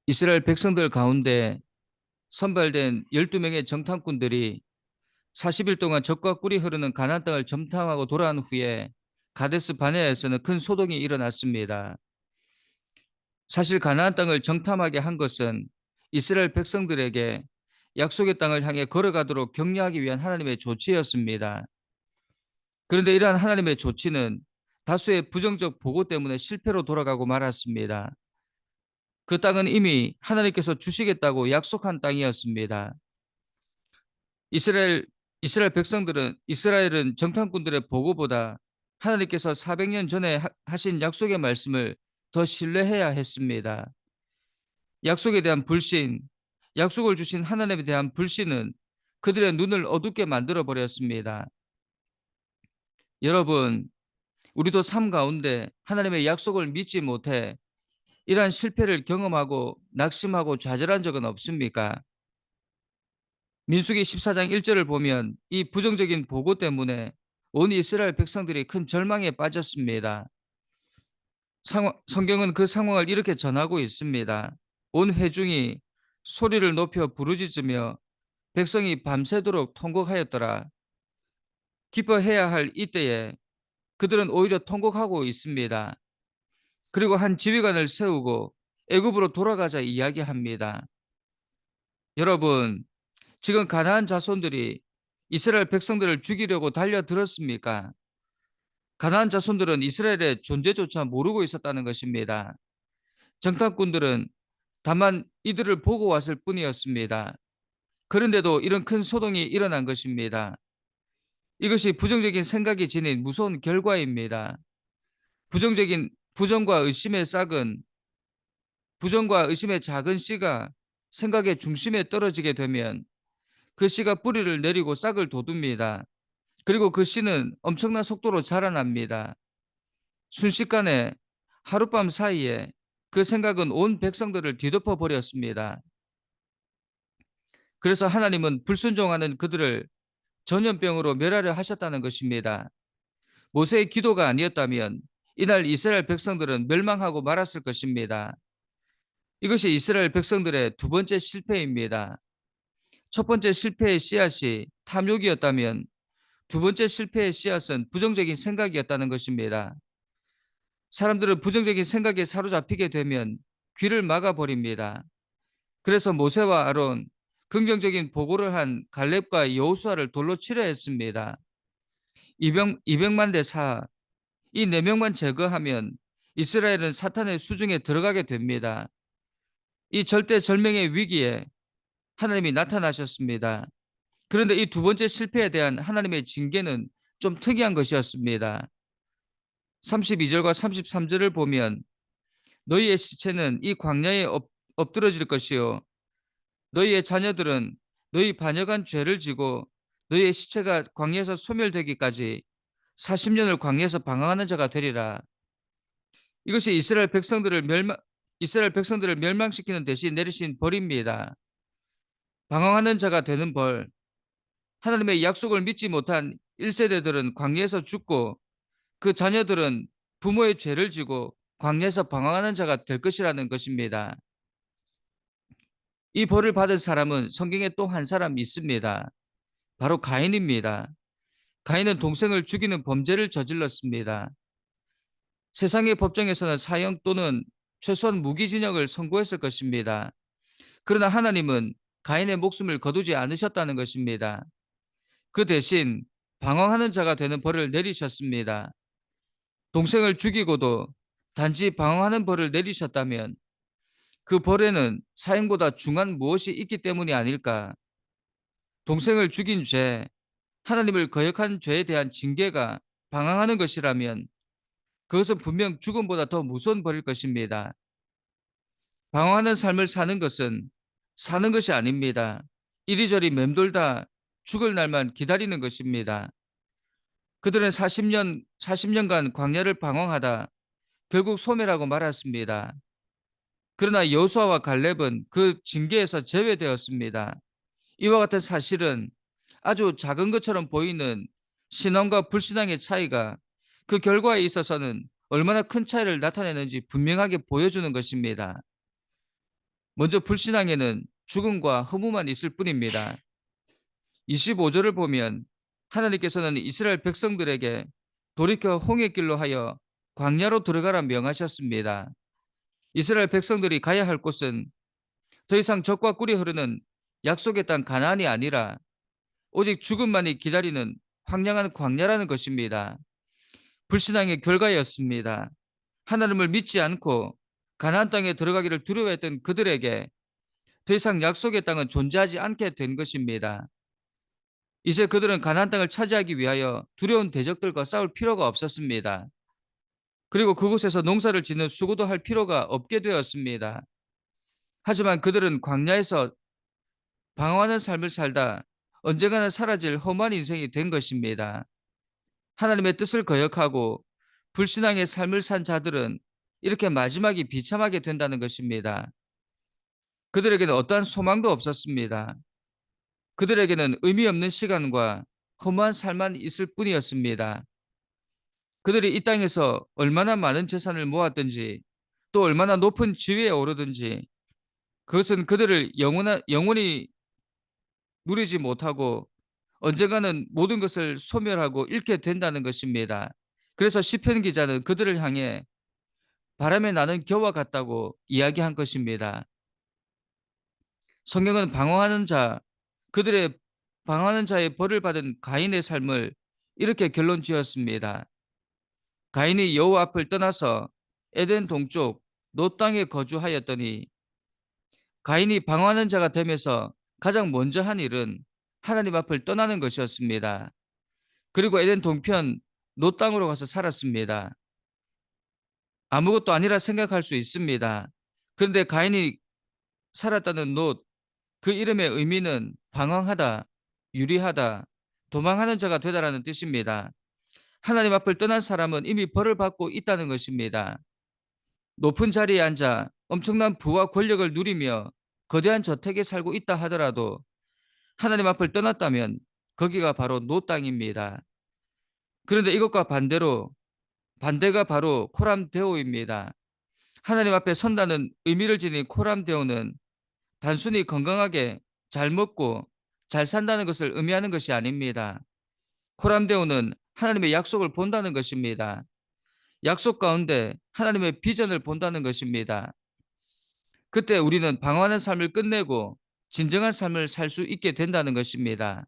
이스라엘 백성들 가운데 선발된 12명의 정탐꾼들이 40일 동안 적과 꿀이 흐르는 가나안 땅을 점탐하고 돌아온 후에 가데스 바네아에서는 큰 소동이 일어났습니다. 사실 가나안 땅을 정탐하게 한 것은 이스라엘 백성들에게 약속의 땅을 향해 걸어가도록 격려하기 위한 하나님의 조치였습니다. 그런데 이러한 하나님의 조치는 다수의 부정적 보고 때문에 실패로 돌아가고 말았습니다. 그 땅은 이미 하나님께서 주시겠다고 약속한 땅이었습니다. 이스라엘 이스라엘은 정탐꾼들의 보고보다 하나님께서 400년 전에 하신 약속의 말씀을 더 신뢰해야 했습니다. 약속에 대한 불신, 약속을 주신 하나님에 대한 불신은 그들의 눈을 어둡게 만들어 버렸습니다. 여러분, 우리도 삶 가운데 하나님의 약속을 믿지 못해 이러한 실패를 경험하고 낙심하고 좌절한 적은 없습니까? 민수기 14장 1절을 보면 이 부정적인 보고 때문에 온 이스라엘 백성들이 큰 절망에 빠졌습니다. 성경은 그 상황을 이렇게 전하고 있습니다. 온 회중이 소리를 높여 부르짖으며 백성이 밤새도록 통곡하였더라. 기뻐해야 할 이때에 그들은 오히려 통곡하고 있습니다. 그리고 한 지휘관을 세우고 애굽으로 돌아가자 이야기합니다. 여러분, 지금 가나안 자손들이 이스라엘 백성들을 죽이려고 달려들었습니까? 가나안 자손들은 이스라엘의 존재조차 모르고 있었다는 것입니다. 정탐꾼들은 다만 이들을 보고 왔을 뿐이었습니다. 그런데도 이런 큰 소동이 일어난 것입니다. 이것이 부정적인 생각이 지닌 무서운 결과입니다. 부정과 의심의 싹은 부정과 의심의 작은 씨가 생각의 중심에 떨어지게 되면 그 씨가 뿌리를 내리고 싹을 돋웁니다. 그리고 그 씨는 엄청난 속도로 자라납니다. 순식간에 하룻밤 사이에 그 생각은 온 백성들을 뒤덮어 버렸습니다. 그래서 하나님은 불순종하는 그들을 전염병으로 멸하려 하셨다는 것입니다. 모세의 기도가 아니었다면 이날 이스라엘 백성들은 멸망하고 말았을 것입니다. 이것이 이스라엘 백성들의 두 번째 실패입니다. 첫 번째 실패의 씨앗이 탐욕이었다면 두 번째 실패의 씨앗은 부정적인 생각이었다는 것입니다. 사람들은 부정적인 생각에 사로잡히게 되면 귀를 막아버립니다. 그래서 모세와 아론, 긍정적인 보고를 한 갈렙과 여호수아를 돌로 치려 했습니다. 200만 대 사, 이 4명만 제거하면 이스라엘은 사탄의 수중에 들어가게 됩니다. 이 절대절명의 위기에 하나님이 나타나셨습니다. 그런데 이 두 번째 실패에 대한 하나님의 징계는 좀 특이한 것이었습니다. 32절과 33절을 보면 너희의 시체는 이 광야에 엎드러질 것이요 너희의 자녀들은 너희 반역한 죄를 지고 너희의 시체가 광야에서 소멸되기까지 40년을 광야에서 방황하는 자가 되리라. 이것이 이스라엘 백성들을 멸망시키는 대신 내리신 벌입니다. 방황하는 자가 되는 벌. 하나님의 약속을 믿지 못한 1세대들은 광야에서 죽고 그 자녀들은 부모의 죄를 지고 광야에서 방황하는 자가 될 것이라는 것입니다. 이 벌을 받은 사람은 성경에 또 한 사람이 있습니다. 바로 가인입니다. 가인은 동생을 죽이는 범죄를 저질렀습니다. 세상의 법정에서는 사형 또는 최소한 무기징역을 선고했을 것입니다. 그러나 하나님은 가인의 목숨을 거두지 않으셨다는 것입니다. 그 대신 방황하는 자가 되는 벌을 내리셨습니다. 동생을 죽이고도 단지 방황하는 벌을 내리셨다면 그 벌에는 사형보다 중한 무엇이 있기 때문이 아닐까? 동생을 죽인 죄, 하나님을 거역한 죄에 대한 징계가 방황하는 것이라면 그것은 분명 죽음보다 더 무서운 벌일 것입니다. 방황하는 삶을 사는 것은 사는 것이 아닙니다. 이리저리 맴돌다 죽을 날만 기다리는 것입니다. 그들은 40년간 광야를 방황하다 결국 소멸하고 말았습니다. 그러나 여호수아와 갈렙은 그 징계에서 제외되었습니다. 이와 같은 사실은 아주 작은 것처럼 보이는 신앙과 불신앙의 차이가 그 결과에 있어서는 얼마나 큰 차이를 나타내는지 분명하게 보여주는 것입니다. 먼저 불신앙에는 죽음과 허무만 있을 뿐입니다. 25절을 보면 하나님께서는 이스라엘 백성들에게 돌이켜 홍해길로 하여 광야로 들어가라 명하셨습니다. 이스라엘 백성들이 가야 할 곳은 더 이상 젖과 꿀이 흐르는 약속의 땅 가나안이 아니라 오직 죽음만이 기다리는 황량한 광야라는 것입니다. 불신앙의 결과였습니다. 하나님을 믿지 않고 가나안 땅에 들어가기를 두려워했던 그들에게 더 이상 약속의 땅은 존재하지 않게 된 것입니다. 이제 그들은 가나안 땅을 차지하기 위하여 두려운 대적들과 싸울 필요가 없었습니다. 그리고 그곳에서 농사를 짓는 수고도 할 필요가 없게 되었습니다. 하지만 그들은 광야에서 방황하는 삶을 살다 언젠가는 사라질 험한 인생이 된 것입니다. 하나님의 뜻을 거역하고 불신앙의 삶을 산 자들은 이렇게 마지막이 비참하게 된다는 것입니다. 그들에게는 어떠한 소망도 없었습니다. 그들에게는 의미 없는 시간과 허무한 삶만 있을 뿐이었습니다. 그들이 이 땅에서 얼마나 많은 재산을 모았든지 또 얼마나 높은 지위에 오르든지 그것은 그들을 영원히 누리지 못하고 언젠가는 모든 것을 소멸하고 잃게 된다는 것입니다. 그래서 시편 기자는 그들을 향해 바람에 나는 겨와 같다고 이야기한 것입니다. 성경은 그들의 방황하는 자의 벌을 받은 가인의 삶을 이렇게 결론 지었습니다. 가인이 여호와 앞을 떠나서 에덴 동쪽 노 땅에 거주하였더니 가인이 방황하는 자가 되면서 가장 먼저 한 일은 하나님 앞을 떠나는 것이었습니다. 그리고 에덴 동편 노 땅으로 가서 살았습니다. 아무것도 아니라 생각할 수 있습니다. 그런데 가인이 살았다는 놋, 그 이름의 의미는 방황하다, 유리하다, 도망하는 자가 되다라는 뜻입니다. 하나님 앞을 떠난 사람은 이미 벌을 받고 있다는 것입니다. 높은 자리에 앉아 엄청난 부와 권력을 누리며 거대한 저택에 살고 있다 하더라도 하나님 앞을 떠났다면 거기가 바로 노 땅입니다. 그런데 이것과 반대가 바로 코람데오입니다. 하나님 앞에 선다는 의미를 지닌 코람데오는 단순히 건강하게 잘 먹고 잘 산다는 것을 의미하는 것이 아닙니다. 코람데오는 하나님의 약속을 본다는 것입니다. 약속 가운데 하나님의 비전을 본다는 것입니다. 그때 우리는 방황하는 삶을 끝내고 진정한 삶을 살 수 있게 된다는 것입니다.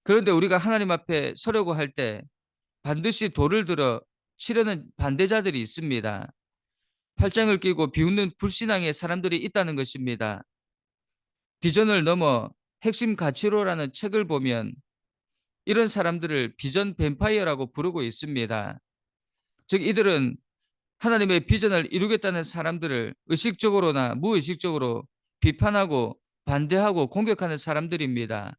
그런데 우리가 하나님 앞에 서려고 할 때 반드시 돌을 들어 치려는 반대자들이 있습니다. 팔짱을 끼고 비웃는 불신앙의 사람들이 있다는 것입니다. 비전을 넘어 핵심 가치로라는 책을 보면 이런 사람들을 비전 뱀파이어라고 부르고 있습니다. 즉 이들은 하나님의 비전을 이루겠다는 사람들을 의식적으로나 무의식적으로 비판하고 반대하고 공격하는 사람들입니다.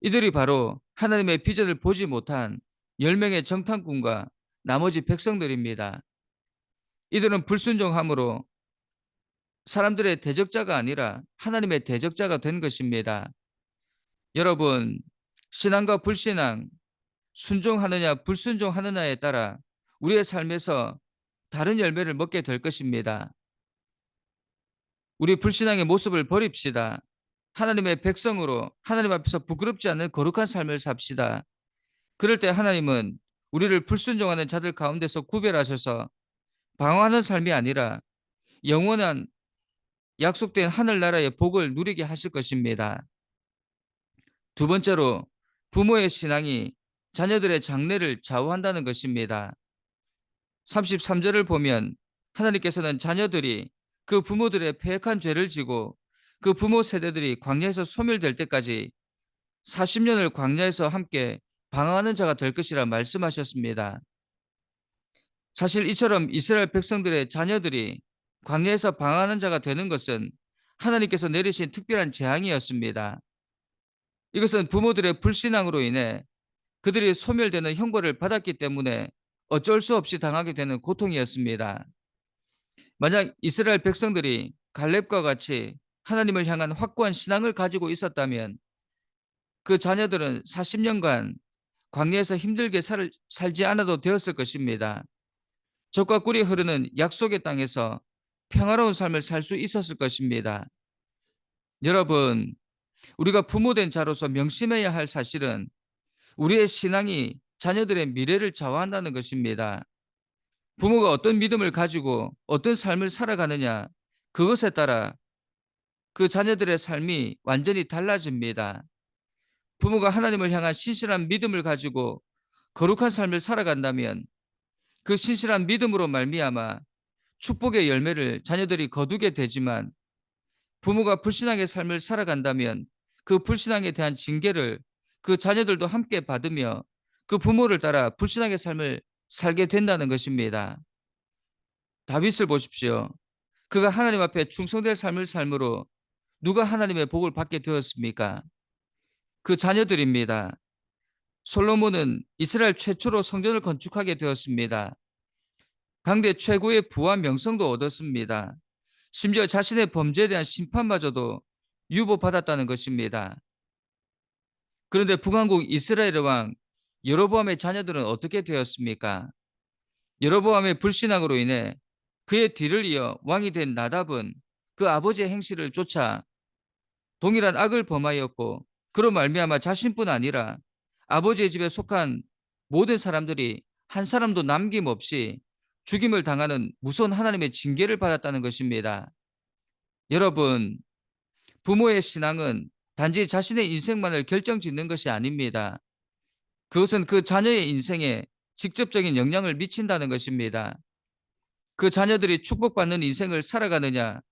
이들이 바로 하나님의 비전을 보지 못한 10명의 정탐꾼과 나머지 백성들입니다. 이들은 불순종함으로 사람들의 대적자가 아니라 하나님의 대적자가 된 것입니다. 여러분, 신앙과 불신앙, 순종하느냐 불순종하느냐에 따라 우리의 삶에서 다른 열매를 먹게 될 것입니다. 우리 불신앙의 모습을 버립시다. 하나님의 백성으로 하나님 앞에서 부끄럽지 않은 거룩한 삶을 삽시다. 그럴 때 하나님은 우리를 불순종하는 자들 가운데서 구별하셔서 방황하는 삶이 아니라 영원한 약속된 하늘나라의 복을 누리게 하실 것입니다. 두 번째로 부모의 신앙이 자녀들의 장래를 좌우한다는 것입니다. 33절을 보면 하나님께서는 자녀들이 그 부모들의 패역한 죄를 지고 그 부모 세대들이 광야에서 소멸될 때까지 40년을 광야에서 함께 방황하는 자가 될 것이라 말씀하셨습니다. 사실 이처럼 이스라엘 백성들의 자녀들이 광야에서 방황하는 자가 되는 것은 하나님께서 내리신 특별한 재앙이었습니다. 이것은 부모들의 불신앙으로 인해 그들이 소멸되는 형벌을 받았기 때문에 어쩔 수 없이 당하게 되는 고통이었습니다. 만약 이스라엘 백성들이 갈렙과 같이 하나님을 향한 확고한 신앙을 가지고 있었다면 그 자녀들은 40년간 광야에서 힘들게 살지 않아도 되었을 것입니다. 젖과 꿀이 흐르는 약속의 땅에서 평화로운 삶을 살 수 있었을 것입니다. 여러분, 우리가 부모된 자로서 명심해야 할 사실은 우리의 신앙이 자녀들의 미래를 좌우한다는 것입니다. 부모가 어떤 믿음을 가지고 어떤 삶을 살아가느냐, 그것에 따라 그 자녀들의 삶이 완전히 달라집니다. 부모가 하나님을 향한 신실한 믿음을 가지고 거룩한 삶을 살아간다면 그 신실한 믿음으로 말미암아 축복의 열매를 자녀들이 거두게 되지만, 부모가 불신앙의 삶을 살아간다면 그 불신앙에 대한 징계를 그 자녀들도 함께 받으며 그 부모를 따라 불신앙의 삶을 살게 된다는 것입니다. 다윗을 보십시오. 그가 하나님 앞에 충성될 삶을 삶으로 누가 하나님의 복을 받게 되었습니까? 그 자녀들입니다. 솔로몬은 이스라엘 최초로 성전을 건축하게 되었습니다. 당대 최고의 부와 명성도 얻었습니다. 심지어 자신의 범죄에 대한 심판마저도 유보받았다는 것입니다. 그런데 북왕국 이스라엘 왕 여로보암의 자녀들은 어떻게 되었습니까? 여로보암의 불신앙으로 인해 그의 뒤를 이어 왕이 된 나답은 그 아버지의 행실을 쫓아 동일한 악을 범하였고, 그로 말미암아 자신뿐 아니라 아버지의 집에 속한 모든 사람들이 한 사람도 남김없이 죽임을 당하는 무서운 하나님의 징계를 받았다는 것입니다. 여러분, 부모의 신앙은 단지 자신의 인생만을 결정짓는 것이 아닙니다. 그것은 그 자녀의 인생에 직접적인 영향을 미친다는 것입니다. 그 자녀들이 축복받는 인생을 살아가느냐,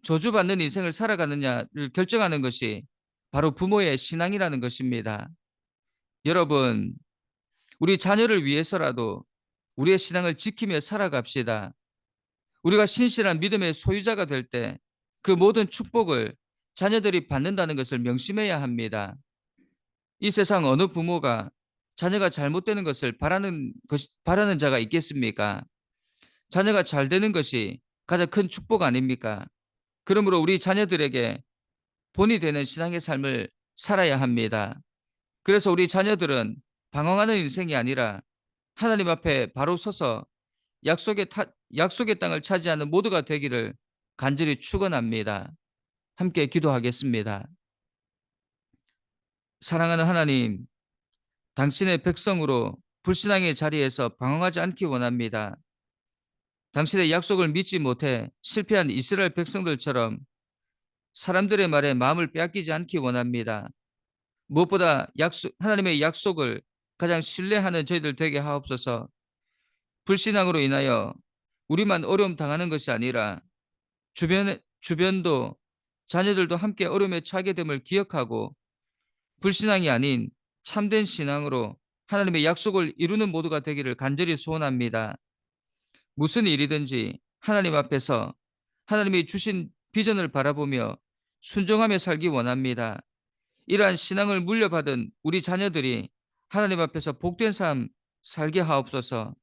저주받는 인생을 살아가느냐를 결정하는 것이 바로 부모의 신앙이라는 것입니다. 여러분, 우리 자녀를 위해서라도 우리의 신앙을 지키며 살아갑시다. 우리가 신실한 믿음의 소유자가 될 때 그 모든 축복을 자녀들이 받는다는 것을 명심해야 합니다. 이 세상 어느 부모가 자녀가 잘못되는 것을 바라는 자가 있겠습니까? 자녀가 잘 되는 것이 가장 큰 축복 아닙니까? 그러므로 우리 자녀들에게 본이 되는 신앙의 삶을 살아야 합니다. 그래서 우리 자녀들은 방황하는 인생이 아니라 하나님 앞에 바로 서서 약속의 땅을 차지하는 모두가 되기를 간절히 축원합니다. 함께 기도하겠습니다. 사랑하는 하나님, 당신의 백성으로 불신앙의 자리에서 방황하지 않기 원합니다. 당신의 약속을 믿지 못해 실패한 이스라엘 백성들처럼 사람들의 말에 마음을 빼앗기지 않기 원합니다. 무엇보다 하나님의 약속을 가장 신뢰하는 저희들 되게 하옵소서. 불신앙으로 인하여 우리만 어려움 당하는 것이 아니라 주변도 자녀들도 함께 어려움에 처하게 됨을 기억하고 불신앙이 아닌 참된 신앙으로 하나님의 약속을 이루는 모두가 되기를 간절히 소원합니다. 무슨 일이든지 하나님 앞에서 하나님이 주신 비전을 바라보며 순종하며 살기 원합니다. 이러한 신앙을 물려받은 우리 자녀들이 하나님 앞에서 복된 삶 살게 하옵소서.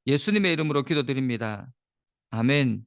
예수님의 이름으로 기도드립니다. 아멘.